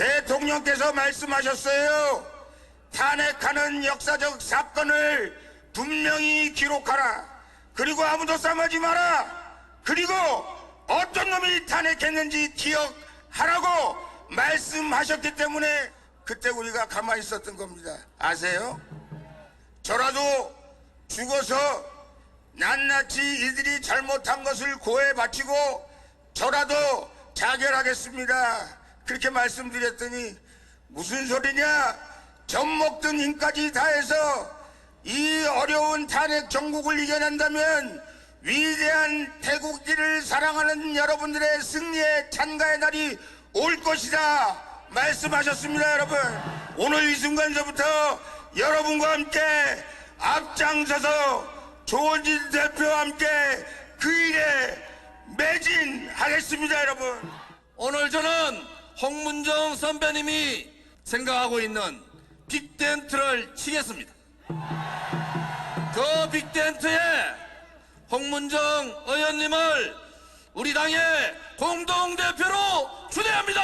대통령께서 말씀하셨어요. 탄핵하는 역사적 사건을 분명히 기록하라. 그리고 아무도 싸매지 마라. 그리고 어떤 놈이 탄핵했는지 기억하라고 말씀하셨기 때문에 그때 우리가 가만히 있었던 겁니다. 아세요? 저라도 죽어서 낱낱이 이들이 잘못한 것을 고해 바치고 저라도 자결하겠습니다. 그렇게 말씀드렸더니 무슨 소리냐? 젖 먹던 힘까지 다해서 이 어려운 탄핵 정국을 이겨낸다면 위대한 태국기를 사랑하는 여러분들의 승리의 찬가의 날이 올 것이다 말씀하셨습니다. 여러분, 오늘 이 순간서부터 여러분과 함께 앞장서서 조원진 대표와 함께 그 일에 매진하겠습니다. 여러분, 오늘 저는 홍문종 선배님이 생각하고 있는 빅텐트를 치겠습니다. 그 빅텐트에 홍문종 의원님을 우리 당의 공동대표로 추대합니다.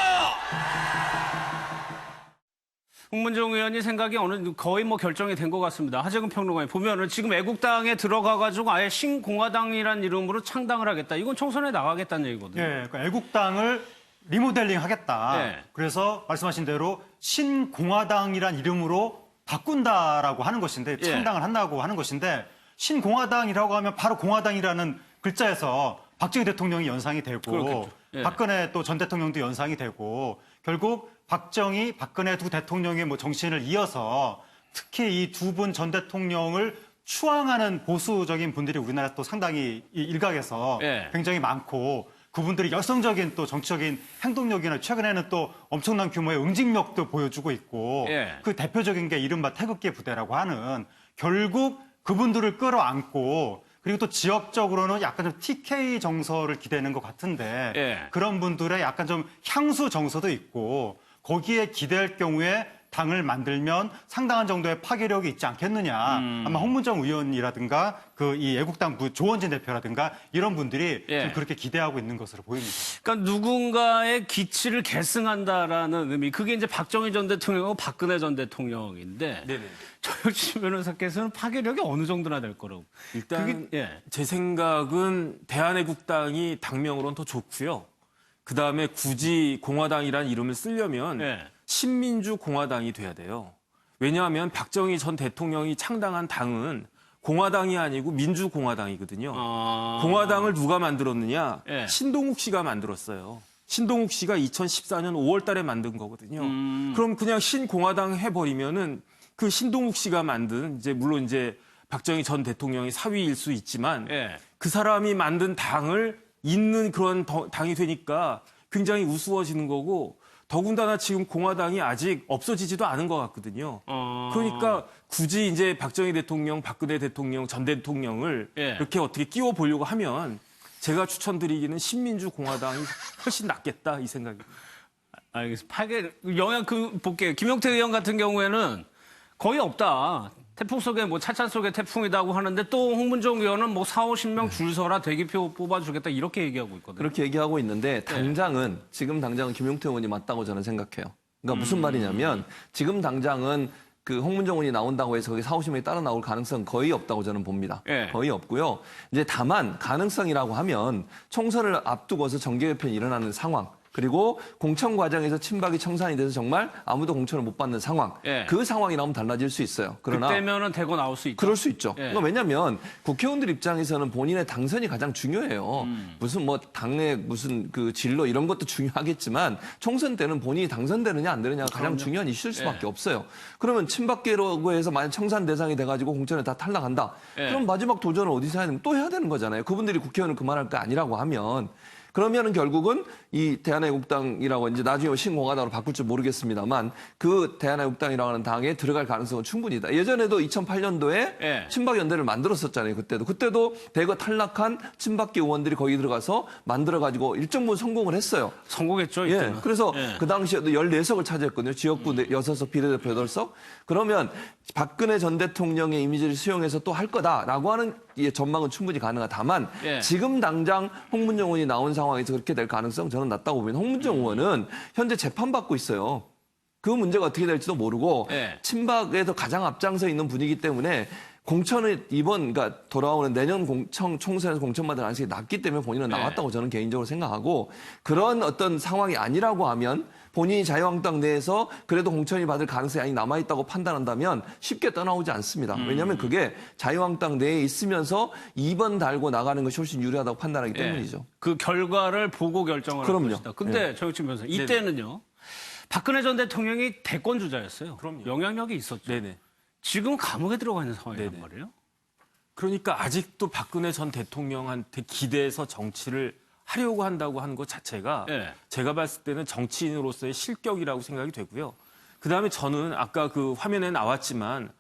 홍문종 의원이 생각이 거의 결정이 된 것 같습니다. 하재근 평론가님 보면은 지금 애국당에 들어가가지고 아예 신공화당이란 이름으로 창당을 하겠다. 이건 총선에 나가겠다는 얘기거든요. 예, 그러니까 애국당을 리모델링 하겠다. 네. 그래서 말씀하신 대로 신공화당이란 이름으로 바꾼다라고 하는 것인데, 창당을 한다고 하는 것인데, 신공화당이라고 하면 바로 공화당이라는 글자에서 박정희 대통령이 연상이 되고, 예. 박근혜 또 전 대통령도 연상이 되고, 결국 박정희, 박근혜 두 대통령의 정신을 이어서 특히 이 두 분 전 대통령을 추앙하는 보수적인 분들이 우리나라 또 상당히 이 일각에서 예. 굉장히 많고, 그분들이 열성적인 또 정치적인 행동력이나 최근에는 또 엄청난 규모의 응징력도 보여주고 있고, 예. 그 대표적인 게 이른바 태극기 부대라고 하는, 결국 그분들을 끌어안고, 그리고 또 지역적으로는 약간 좀 TK 정서를 기대는 것 같은데, 예. 그런 분들의 약간 좀 향수 정서도 있고, 거기에 기대할 경우에 당을 만들면 상당한 정도의 파괴력이 있지 않겠느냐. 아마 홍문정 의원이라든가 이 애국당 조원진 대표라든가 이런 분들이 예. 좀 그렇게 기대하고 있는 것으로 보입니다. 그러니까 누군가의 기치를 계승한다라는 의미. 그게 이제 박정희 전 대통령하고 박근혜 전 대통령인데 조혁진 변호사께서는 파괴력이 어느 정도나 될 거라고. 일단 예. 제 생각은 대한애국당이 당명으로는 더 좋고요. 그다음에 굳이 공화당이라는 이름을 쓰려면 예. 신민주공화당이 돼야 돼요. 왜냐하면 박정희 전 대통령이 창당한 당은 공화당이 아니고 민주공화당이거든요. 공화당을 누가 만들었느냐? 예. 신동욱 씨가 만들었어요. 신동욱 씨가 2014년 5월 달에 만든 거거든요. 그럼 그냥 신공화당 해버리면은 그 신동욱 씨가 만든 물론 이제 박정희 전 대통령이 사위일 수 있지만 예. 그 사람이 만든 당을 잇는 그런 당이 되니까 굉장히 우스워지는 거고 더군다나 지금 공화당이 아직 없어지지도 않은 것 같거든요. 그러니까 굳이 이제 박정희 대통령, 박근혜 대통령, 전 대통령을 예. 이렇게 어떻게 끼워 보려고 하면 제가 추천드리기는 신민주공화당이 훨씬 낫겠다 이 생각입니다. 알겠습니다. 파괴 영향 볼게요. 김용태 의원 같은 경우에는 거의 없다. 태풍 속에 차찬 속에 태풍이다고 하는데 또 홍문종 의원은 4, 50명 줄 서라 대기표 뽑아주겠다 이렇게 얘기하고 있거든요. 그렇게 얘기하고 있는데 당장은 지금 당장은 김용태 의원이 맞다고 저는 생각해요. 그러니까 무슨 말이냐면 지금 당장은 그 홍문종 의원이 나온다고 해서 거기 4, 50명이 따라 나올 가능성은 거의 없다고 저는 봅니다. 예. 거의 없고요. 이제 다만 가능성이라고 하면 총선을 앞두고서 정계개편이 일어나는 상황. 그리고 공천 과정에서 친박이 청산이 돼서 정말 아무도 공천을 못 받는 상황. 예. 그 상황이 나오면 달라질 수 있어요. 그러나 그때면은 대거 나올 수 있다. 그럴 수 있죠. 예. 그러니까 왜냐하면 국회의원들 입장에서는 본인의 당선이 가장 중요해요. 무슨 당의 무슨 그 진로 이런 것도 중요하겠지만 총선 때는 본인이 당선되느냐 안 되느냐가 가장 중요한 이슈일 수밖에 예. 없어요. 그러면 친박계라고 해서 만약 청산 대상이 돼가지고 공천에 다 탈락한다. 예. 그럼 마지막 도전을 어디서 해야 되면 또 해야 되는 거잖아요. 그분들이 국회의원을 그만할 거 아니라고 하면. 그러면은 결국은 이 대한애국당이라고 이제 나중에 신공화당으로 바꿀 줄 모르겠습니다만 그 대한애국당이라고 하는 당에 들어갈 가능성은 충분히 있다. 예전에도 2008년도에 예. 친박연대를 만들었었잖아요. 그때도 대거 탈락한 친박계 의원들이 거기 들어가서 만들어가지고 일정 부분 성공을 했어요. 성공했죠. 예. 이때는. 그래서 예. 그 당시에도 14석을 차지했거든요. 지역구 6석, 비례대표 8석. 그러면 박근혜 전 대통령의 이미지를 수용해서 또 할 거다라고 하는 전망은 충분히 가능하다. 다만 예. 지금 당장 홍문종 의원이 나온 상황 상황에서 그렇게 될 가능성 저는 낮다고 보면 홍문정 의원은 현재 재판받고 있어요. 그 문제가 어떻게 될지도 모르고 네. 친박에서 가장 앞장서 있는 분이기 때문에 공천을 그러니까 돌아오는 내년 총선에서 공천받을 가능성이 낮기 때문에 본인은 나왔다고 저는 개인적으로 생각하고 그런 어떤 상황이 아니라고 하면 본인이 자유한국당 내에서 그래도 공천이 받을 가능성이 아직 남아있다고 판단한다면 쉽게 떠나오지 않습니다. 왜냐하면 그게 자유한국당 내에 있으면서 2번 달고 나가는 것이 훨씬 유리하다고 판단하기 때문이죠. 그 결과를 보고 결정을 할 그럼요. 것이다. 근데 정혁진 변호사, 이때는요. 박근혜 전 대통령이 대권 주자였어요. 그럼요. 영향력이 있었죠. 네네. 지금 감옥에 들어가 있는 상황이란 네네. 말이에요. 그러니까 아직도 박근혜 전 대통령한테 기대서 정치를 하려고 한다고 하는 것 자체가 네. 제가 봤을 때는 정치인으로서의 실격이라고 생각이 되고요. 그다음에 저는 아까 그 화면에 나왔지만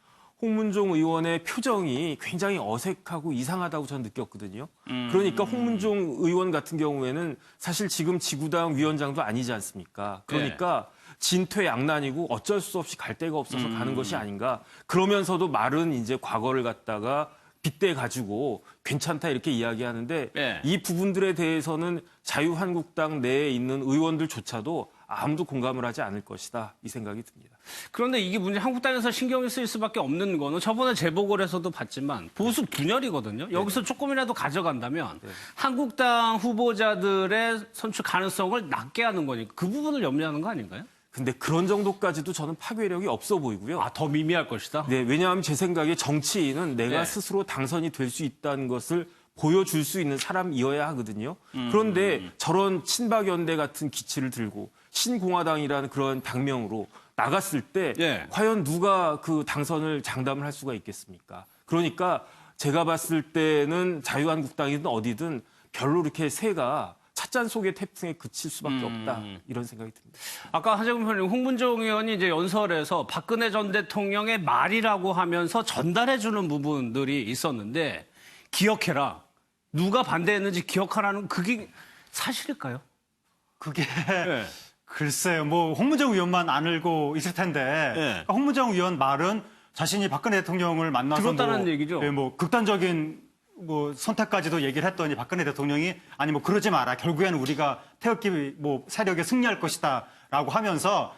홍문종 의원의 표정이 굉장히 어색하고 이상하다고 저는 느꼈거든요. 그러니까 홍문종 의원 같은 경우에는 사실 지금 지구당 위원장도 아니지 않습니까? 그러니까 진퇴양난이고 어쩔 수 없이 갈 데가 없어서 가는 것이 아닌가. 그러면서도 말은 이제 과거를 갖다가 빗대 가지고 괜찮다 이렇게 이야기하는데 네. 이 부분들에 대해서는 자유한국당 내에 있는 의원들조차도 아무도 공감을 하지 않을 것이다 이 생각이 듭니다. 그런데 이게 문제 한국당에서 신경이 쓰일 수밖에 없는 거는 저번에 재보궐에서도 봤지만 보수 분열이거든요. 여기서 조금이라도 가져간다면 한국당 후보자들의 선출 가능성을 낮게 하는 거니까 그 부분을 염려하는 거 아닌가요? 근데 그런 정도까지도 저는 파괴력이 없어 보이고요. 아, 더 미미할 것이다? 네, 왜냐하면 제 생각에 정치인은 내가 네. 스스로 당선이 될 수 있다는 것을 보여줄 수 있는 사람이어야 하거든요. 그런데 저런 친박연대 같은 기치를 들고 신공화당이라는 그런 당명으로 나갔을 때 예. 과연 누가 그 당선을 장담을 할 수가 있겠습니까? 그러니까 제가 봤을 때는 자유한국당이든 어디든 별로 이렇게 새가 찻잔 속의 태풍에 그칠 수밖에 없다 이런 생각이 듭니다. 아까 하재근 의원님, 홍문종 의원이 이제 연설에서 박근혜 전 대통령의 말이라고 하면서 전달해주는 부분들이 있었는데 기억해라. 누가 반대했는지 기억하라는 그게 사실일까요? 그게 네. 글쎄요. 뭐 홍문정 의원만 안 알고 있을 텐데 네. 홍문정 의원 말은 자신이 박근혜 대통령을 만나서 들었다는 얘기죠. 예, 뭐 극단적인 뭐 선택까지도 얘기를 했더니 박근혜 대통령이 아니 뭐 그러지 마라. 결국에는 우리가 태극기 뭐 세력에 승리할 것이다라고 하면서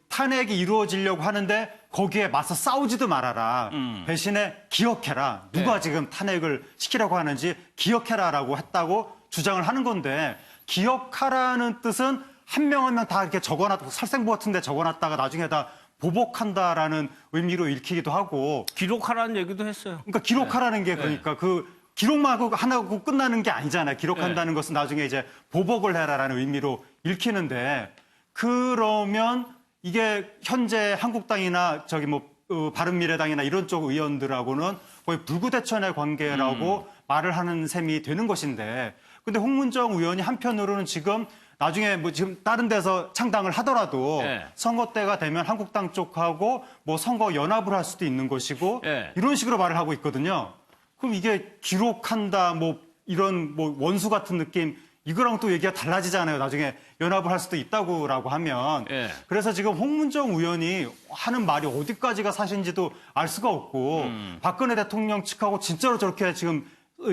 탄핵이 이루어지려고 하는데 거기에 맞서 싸우지도 말아라. 대신에 기억해라. 누가 네. 지금 탄핵을 시키려고 하는지 기억해라라고 했다고 주장을 하는 건데 기억하라는 뜻은 한 명 한 명 다 이렇게 적어놨고 살생부 같은데 적어놨다가 나중에 다 보복한다라는 의미로 읽히기도 하고 기록하라는 얘기도 했어요. 그러니까 기록하라는 게 그러니까 그 기록만 하고 끝나는 게 아니잖아요. 기록한다는 것은 나중에 이제 보복을 해라라는 의미로 읽히는데 그러면 이게 현재 한국당이나 저기 뭐 바른미래당이나 이런 쪽 의원들하고는 거의 불구대천의 관계라고 말을 하는 셈이 되는 것인데 근데 홍문정 의원이 한편으로는 지금 나중에 뭐 지금 다른 데서 창당을 하더라도 네. 선거 때가 되면 한국당 쪽하고 뭐 선거 연합을 할 수도 있는 것이고 네. 이런 식으로 말을 하고 있거든요. 그럼 이게 기록한다 뭐 이런 뭐 원수 같은 느낌 이거랑 또 얘기가 달라지잖아요. 나중에 연합을 할 수도 있다고라고 하면. 네. 그래서 지금 홍문정 의원이 하는 말이 어디까지가 사실인지도 알 수가 없고 박근혜 대통령 측하고 진짜로 저렇게 지금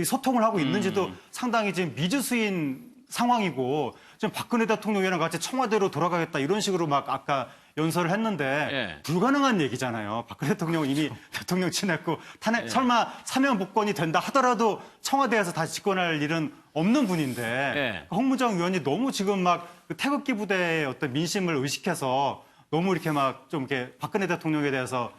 소통을 하고 있는지도 상당히 지금 미지수인 상황이고 지금 박근혜 대통령이랑 같이 청와대로 돌아가겠다 이런 식으로 막 아까 연설을 했는데 예. 불가능한 얘기잖아요. 박근혜 대통령은 이미 대통령 지냈고 탄핵 설마 사면 복권이 된다 하더라도 청와대에서 다시 집권할 일은 없는 분인데 예. 홍문정 의원이 너무 지금 막 태극기 부대의 어떤 민심을 의식해서 너무 이렇게 막 좀 이렇게 박근혜 대통령에 대해서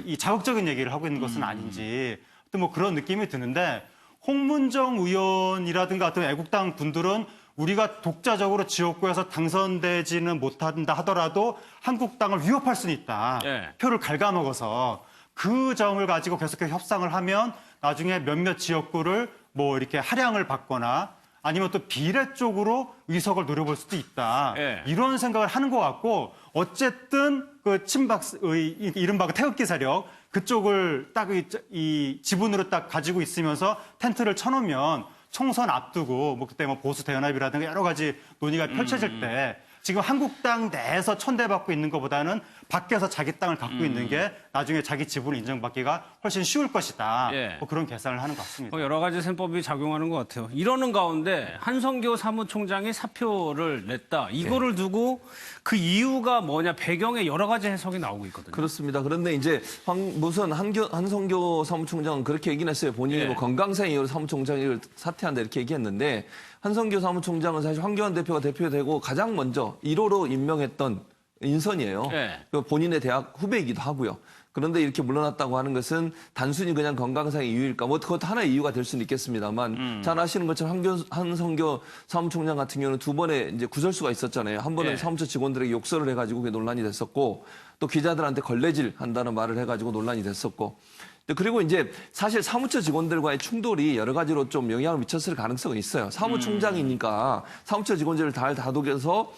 이 자극적인 얘기를 하고 있는 것은 아닌지 또 뭐 그런 느낌이 드는데 홍문정 의원이라든가 어떤 애국당 분들은 우리가 독자적으로 지역구에서 당선되지는 못한다 하더라도 한국당을 위협할 수는 있다. 네. 표를 갉아먹어서 그 점을 가지고 계속해서 협상을 하면 나중에 몇몇 지역구를 뭐 이렇게 할양을 받거나 아니면 또 비례 쪽으로 의석을 노려볼 수도 있다. 네. 이런 생각을 하는 것 같고 어쨌든 그 친박의 이른바 그 태극기 세력 그쪽을 딱 이 지분으로 딱 가지고 있으면서 텐트를 쳐놓으면 총선 앞두고 뭐 그때 뭐 보수 대연합이라든가 여러 가지 논의가 펼쳐질 때 지금 한국당 내에서 천대받고 있는 것보다는 밖에서 자기 땅을 갖고 있는 게 나중에 자기 지분을 인정받기가 훨씬 쉬울 것이다. 예. 뭐 그런 계산을 하는 것 같습니다. 여러 가지 셈법이 작용하는 것 같아요. 이러는 가운데 한성교 사무총장이 사표를 냈다. 이거를 두고 그 이유가 뭐냐, 배경에 여러 가지 해석이 나오고 있거든요. 그렇습니다. 그런데 이제 무슨 한성교 사무총장은 그렇게 얘기는 했어요. 본인이 예. 뭐 건강상 이유로 사무총장을 사퇴한다 이렇게 얘기했는데 한성교 사무총장은 사실 황교안 대표가 대표되고 가장 먼저 1호로 임명했던 인선이에요. 예. 본인의 대학 후배이기도 하고요. 그런데 이렇게 물러났다고 하는 것은 단순히 그냥 건강상의 이유일까? 뭐 그것도 하나의 이유가 될 수는 있겠습니다만 잘 아시는 것처럼 한성교 사무총장 같은 경우는 두 번의 이제 구설수가 있었잖아요. 한 번은 예. 사무처 직원들에게 욕설을 해가지고 그게 논란이 됐었고 또 기자들한테 걸레질 한다는 말을 해가지고 논란이 됐었고 그리고 이제 사실 사무처 직원들과의 충돌이 여러 가지로 좀 영향을 미쳤을 가능성은 있어요. 사무총장이니까 사무처 직원들을 잘 다독여서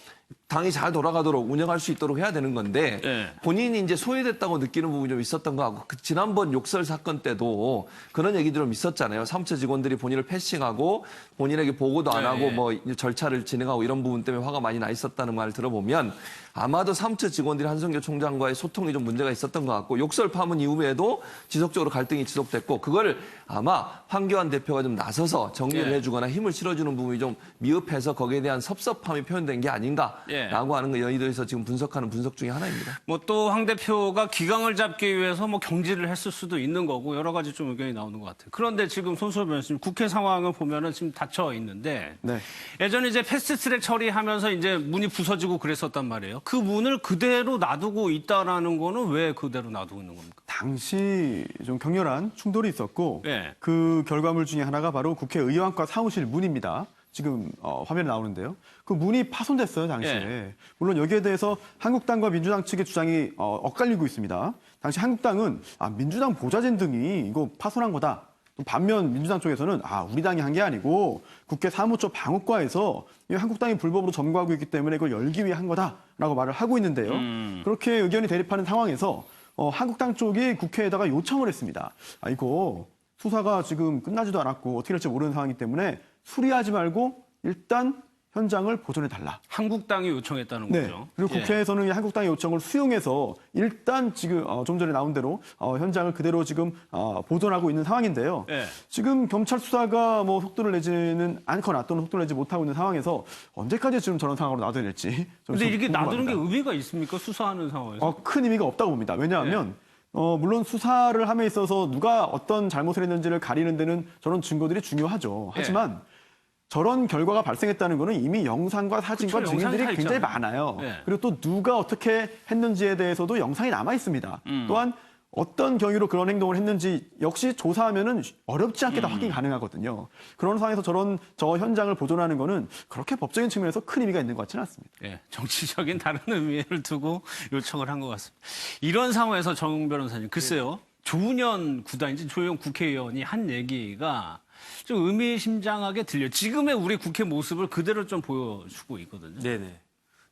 당이 잘 돌아가도록 운영할 수 있도록 해야 되는 건데 네. 본인이 이제 소외됐다고 느끼는 부분이 좀 있었던 거 같고 지난번 욕설 사건 때도 그런 얘기들이 좀 있었잖아요. 사무처 직원들이 본인을 패싱하고 본인에게 보고도 안 하고 뭐 절차를 진행하고 이런 부분 때문에 화가 많이 나 있었다는 말을 들어보면 아마도 사무처 직원들이 한성교 총장과의 소통이 좀 문제가 있었던 것 같고 욕설 파문 이후에도 지속적으로 갈등이 지속됐고 그걸 아마 황교안 대표가 좀 나서서 정리를 해주거나 힘을 실어주는 부분이 좀 미흡해서 거기에 대한 섭섭함이 표현된 게 아닌가라고 하는 거 여의도에서 지금 분석하는 분석 중에 하나입니다. 뭐 또 황 대표가 기강을 잡기 위해서 뭐 경질을 했을 수도 있는 거고 여러 가지 좀 의견이 나오는 것 같아요. 그런데 지금 손수호 변호사님 국회 상황을 보면은 지금 닫혀 있는데 예전에 이제 패스트트랙 처리하면서 이제 문이 부서지고 그랬었단 말이에요. 그 문을 그대로 놔두고 있다라는 거는 왜 그대로 놔두고 있는 겁니까? 당시 좀 격렬한 충돌이 있었고 네. 그 결과물 중에 하나가 바로 국회의원과 사무실 문입니다. 지금 화면에 나오는데요. 그 문이 파손됐어요, 당시에. 예. 물론 여기에 대해서 한국당과 민주당 측의 주장이 엇갈리고 있습니다. 당시 한국당은 민주당 보좌진 등이 이거 파손한 거다. 또 반면 민주당 쪽에서는 우리 당이 한 게 아니고 국회 사무처 방어과에서 한국당이 불법으로 점거하고 있기 때문에 이걸 열기 위해 한 거다라고 말을 하고 있는데요. 그렇게 의견이 대립하는 상황에서 한국당 쪽이 국회에다가 요청을 했습니다. 이거 수사가 지금 끝나지도 않았고 어떻게 될지 모르는 상황이기 때문에 수리하지 말고 일단 현장을 보존해달라. 한국당이 요청했다는 거죠. 그리고 국회에서는 이 한국당의 요청을 수용해서 일단 지금 좀 전에 나온 대로 현장을 그대로 지금 보존하고 있는 상황인데요. 지금 경찰 수사가 뭐 속도를 내지는 않거나 또는 속도를 내지 못하고 있는 상황에서 언제까지 지금 저런 상황으로 놔둬야 될지. 근데 이렇게 놔두는 게 궁금합니다. 의미가 있습니까? 수사하는 상황에서? 큰 의미가 없다고 봅니다. 왜냐하면 물론 수사를 함에 있어서 누가 어떤 잘못을 했는지를 가리는 데는 저런 증거들이 중요하죠. 하지만 저런 결과가 발생했다는 거는 이미 영상과 사진과 그쵸, 증인들이 영상이 다 굉장히 있잖아요. 많아요. 네. 그리고 또 누가 어떻게 했는지에 대해서도 영상이 남아 있습니다. 또한 어떤 경위로 그런 행동을 했는지 역시 조사하면은 어렵지 않게 다 확인 가능하거든요. 그런 상황에서 저 현장을 보존하는 거는 그렇게 법적인 측면에서 큰 의미가 있는 것 같지는 않습니다. 정치적인 다른 의미를 두고 요청을 한 것 같습니다. 이런 상황에서 정 변호사님, 글쎄요. 조은현 구단인지 조영 국회의원이 한 얘기가 좀 의미심장하게 들려요. 지금의 우리 국회 모습을 그대로 좀 보여주고 있거든요. 네네.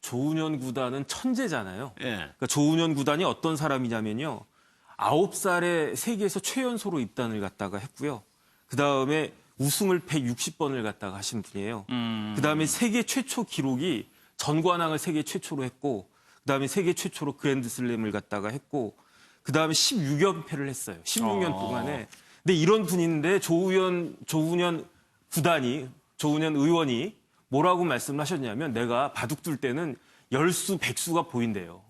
조은현 구단은 천재잖아요. 예. 그러니까 조은현 구단이 어떤 사람이냐면요. 9살에 세계에서 최연소로 입단을 갖다가 했고요. 그다음에 우승을 160번을 갖다가 하신 분이에요. 그다음에 세계 최초 기록이 전관왕을 세계 최초로 했고 그다음에 세계 최초로 그랜드슬램을 갖다가 했고 그다음에 16연패를 했어요. 16년 동안에. 근데 이런 분인데 조은현 구단이 조은현 의원이 뭐라고 말씀을 하셨냐면 내가 바둑 둘 때는 열수 백수가 보인대요.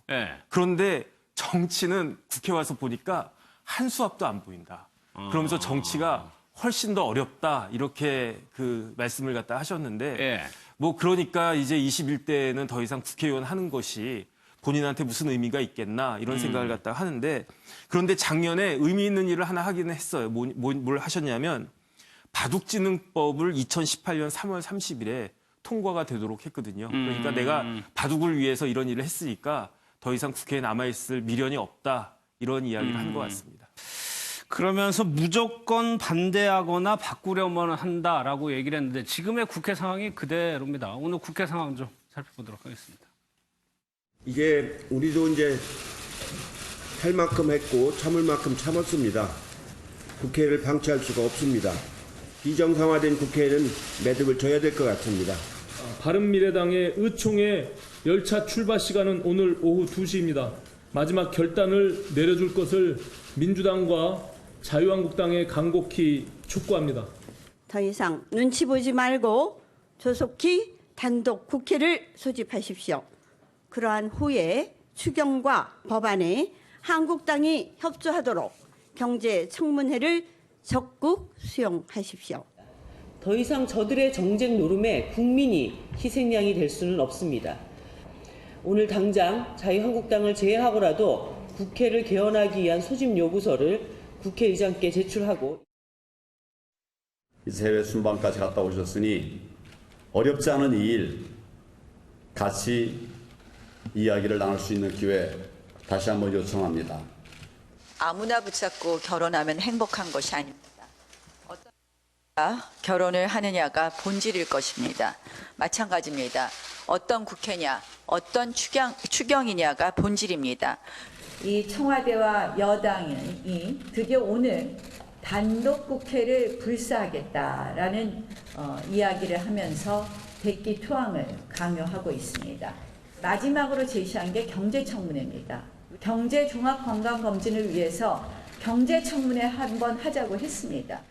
그런데 정치는 국회 와서 보니까 한 수 앞도 안 보인다. 그러면서 정치가 훨씬 더 어렵다 이렇게 그 말씀을 갖다 하셨는데 뭐 그러니까 이제 21대에는 더 이상 국회의원 하는 것이 본인한테 무슨 의미가 있겠나 이런 생각을 갖다 하는데 그런데 작년에 의미 있는 일을 하나 하기는 했어요. 뭘 하셨냐면 바둑지능법을 2018년 3월 30일에 통과가 되도록 했거든요. 그러니까 내가 바둑을 위해서 이런 일을 했으니까 더 이상 국회에 남아있을 미련이 없다 이런 이야기를 한 것 같습니다. 그러면서 무조건 반대하거나 바꾸려면 한다라고 얘기를 했는데 지금의 국회 상황이 그대로입니다. 오늘 국회 상황 좀 살펴보도록 하겠습니다. 이게 우리도 이제 할 만큼 했고 참을 만큼 참았습니다. 국회를 방치할 수가 없습니다. 비정상화된 국회에는 매듭을 져야 될 것 같습니다. 바른미래당의 의총에 열차 출발 시간은 오늘 오후 2시입니다. 마지막 결단을 내려줄 것을 민주당과 자유한국당에 간곡히 촉구합니다. 더 이상 눈치 보지 말고 조속히 단독 국회를 소집하십시오. 그러한 후에 추경과 법안에 한국당이 협조하도록 경제청문회를 적극 수용하십시오. 더 이상 저들의 정쟁 노름에 국민이 희생양이 될 수는 없습니다. 오늘 당장 자유한국당을 제외하고라도 국회를 개헌하기 위한 소집 요구서를 국회의장께 제출하고 해외 순방까지 갔다 오셨으니 어렵지 않은 이 일 같이 이야기를 나눌 수 있는 기회 다시 한번 요청합니다. 아무나 붙잡고 결혼하면 행복한 것이 아닙니다. 어떤 결혼을 하느냐가 본질일 것입니다. 마찬가지입니다. 어떤 국회냐, 어떤 추경이냐가 본질입니다. 이 청와대와 여당이 드디어 오늘 단독 국회를 불사하겠다라는 이야기를 하면서 백기투항을 강요하고 있습니다. 마지막으로 제시한 게 경제청문회입니다. 경제종합건강검진을 위해서 경제청문회 한번 하자고 했습니다.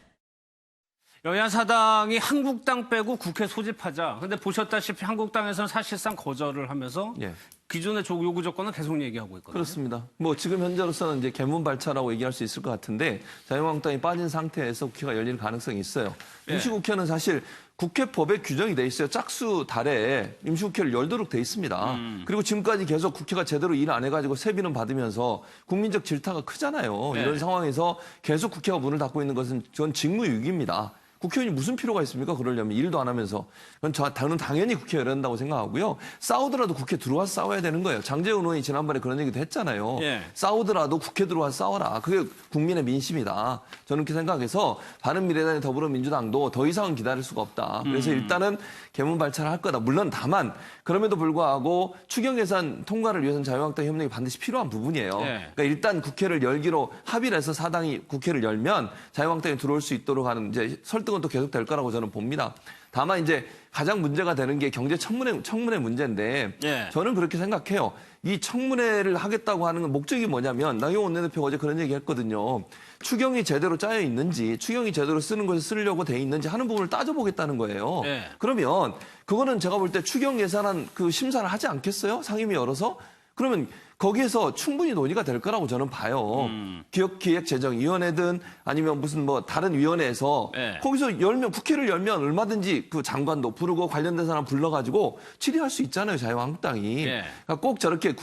여야 사당이 한국당 빼고 국회 소집하자. 근데 보셨다시피 한국당에서는 사실상 거절을 하면서 예. 기존의 요구 조건은 계속 얘기하고 있거든요. 그렇습니다. 뭐 지금 현재로서는 이제 개문 발차라고 얘기할 수 있을 것 같은데 자유한국당이 빠진 상태에서 국회가 열릴 가능성이 있어요. 임시국회는 사실 국회법에 규정이 돼 있어요. 짝수 달에 임시국회를 열도록 돼 있습니다. 그리고 지금까지 계속 국회가 제대로 일 안 해가지고 세비는 받으면서 국민적 질타가 크잖아요. 네. 이런 상황에서 계속 국회가 문을 닫고 있는 것은 전 직무유기입니다. 국회의원이 무슨 필요가 있습니까? 그러려면 일도 안 하면서. 저는 당연히 국회 열어야 한다고 생각하고요. 싸우더라도 국회 들어와서 싸워야 되는 거예요. 장제원 의원이 지난번에 그런 얘기도 했잖아요. 예. 싸우더라도 국회 들어와서 싸워라. 그게 국민의 민심이다. 저는 그렇게 생각해서 바른미래당이 더불어민주당도 더 이상은 기다릴 수가 없다. 그래서 일단은 개문 발차를 할 거다. 물론 다만 그럼에도 불구하고 추경 예산 통과를 위해서는 자유한국당 협력이 반드시 필요한 부분이에요. 예. 그러니까 일단 국회를 열기로 합의를 해서 사당이 국회를 열면 자유한국당이 들어올 수 있도록 하는 이제 설득은 또 계속 될 거라고 저는 봅니다. 다만 이제 가장 문제가 되는 게 청문회 문제인데 예. 저는 그렇게 생각해요. 이 청문회를 하겠다고 하는 건 목적이 뭐냐면 나경원 원내대표가 어제 그런 얘기 했거든요. 추경이 제대로 짜여 있는지 추경이 제대로 쓰는 것을 쓰려고 돼 있는지 하는 부분을 따져보겠다는 거예요. 예. 그러면 그거는 제가 볼 때 추경 예산안 그 심사를 하지 않겠어요? 상임위 열어서? 그러면 거기에서 충분히 논의가 될 거라고 저는 봐요. 기획재정위원회든 아니면 무슨 뭐 다른 위원회에서 네. 거기서 국회를 열면 얼마든지 그 장관도 부르고 관련된 사람 불러가지고 질의할 수 있잖아요, 자유한국당이. 네. 그러니까 꼭 저렇게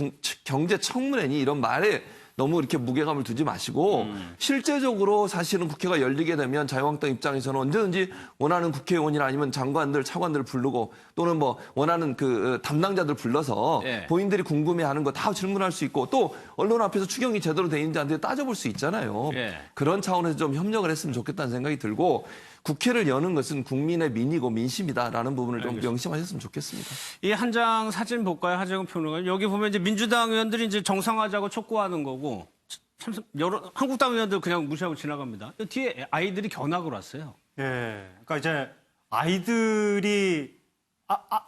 경제청문회니 이런 말에 너무 이렇게 무게감을 두지 마시고 실제적으로 사실은 국회가 열리게 되면 자유한국당 입장에서는 언제든지 원하는 국회의원이나 아니면 장관들, 차관들을 부르고 또는 뭐 원하는 그 담당자들 불러서 예. 본인들이 궁금해하는 거 다 질문할 수 있고 또 언론 앞에서 추경이 제대로 돼 있는지 안 되는지 따져볼 수 있잖아요. 예. 그런 차원에서 좀 협력을 했으면 좋겠다는 생각이 들고 국회를 여는 것은 국민의 민이고 민심이다라는 부분을 좀 명심하셨으면 좋겠습니다. 이 한 장 사진 볼까요? 하재근 평론가. 여기 보면 이제 민주당 의원들이 이제 정상화하자고 촉구하는 거고 참 여러 한국당 의원들 그냥 무시하고 지나갑니다. 뒤에 아이들이 견학을 왔어요. 예. 그러니까 이제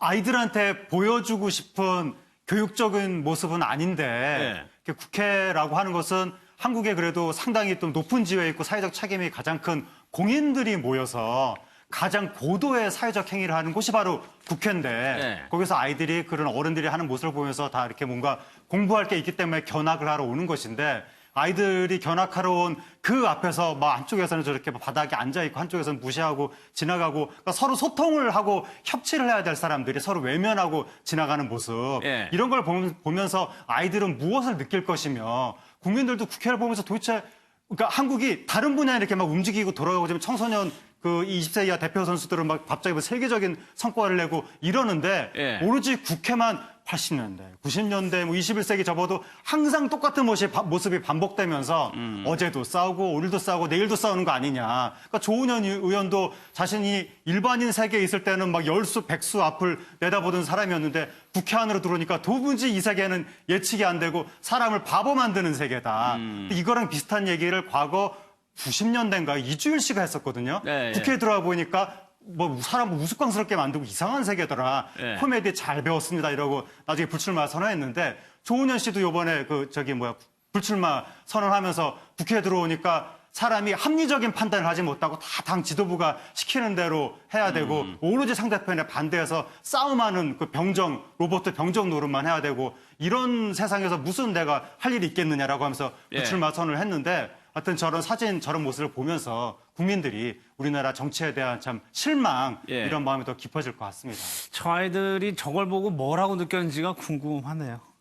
아이들한테 보여주고 싶은 교육적인 모습은 아닌데 국회라고 하는 것은 한국에 그래도 상당히 또 높은 지위에 있고 사회적 책임이 가장 큰 공인들이 모여서 가장 고도의 사회적 행위를 하는 곳이 바로 국회인데 거기서 아이들이 그런 어른들이 하는 모습을 보면서 다 이렇게 뭔가 공부할 게 있기 때문에 견학을 하러 오는 것인데 아이들이 견학하러 온 그 앞에서 막 한쪽에서는 저렇게 바닥에 앉아있고 한쪽에서는 무시하고 지나가고 그러니까 서로 소통을 하고 협치를 해야 될 사람들이 서로 외면하고 지나가는 모습 이런 걸 보면서 아이들은 무엇을 느낄 것이며 국민들도 국회를 보면서 도대체 그러니까 한국이 다른 분야에 이렇게 막 움직이고 돌아가고 지금 청소년 그 20세 이하 대표 선수들은 막 갑자기 뭐 세계적인 성과를 내고 이러는데 오로지 국회만 80년대, 90년대, 뭐 21세기 접어도 항상 똑같은 모습이 반복되면서 어제도 싸우고 오늘도 싸우고 내일도 싸우는 거 아니냐. 그러니까 조은현 의원도 자신이 일반인 세계에 있을 때는 막 열수, 백수 앞을 내다보던 사람이었는데 국회 안으로 들어오니까 도무지 이 세계는 예측이 안 되고 사람을 바보 만드는 세계다. 이거랑 비슷한 얘기를 과거 90년대인가 이주일 씨가 했었거든요. 국회에 들어와 보니까 뭐 사람 우스꽝스럽게 만들고 이상한 세계더라. 예. 코미디 잘 배웠습니다 이러고 나중에 불출마 선언했는데 조은현 씨도 요번에 불출마 선언하면서 국회에 들어오니까 사람이 합리적인 판단을 하지 못하고 다 당 지도부가 시키는 대로 해야 되고 오로지 상대편에 반대해서 싸움하는 그 로봇 병정 노릇만 해야 되고 이런 세상에서 무슨 내가 할 일이 있겠느냐라고 하면서 예. 불출마 선언을 했는데 하여튼 저런 사진 저런 모습을 보면서 국민들이 우리나라 정치에 대한 참 실망 예. 이런 마음이 더 깊어질 것 같습니다. 저 아이들이 저걸 보고 뭐라고 느꼈는지가 궁금하네요.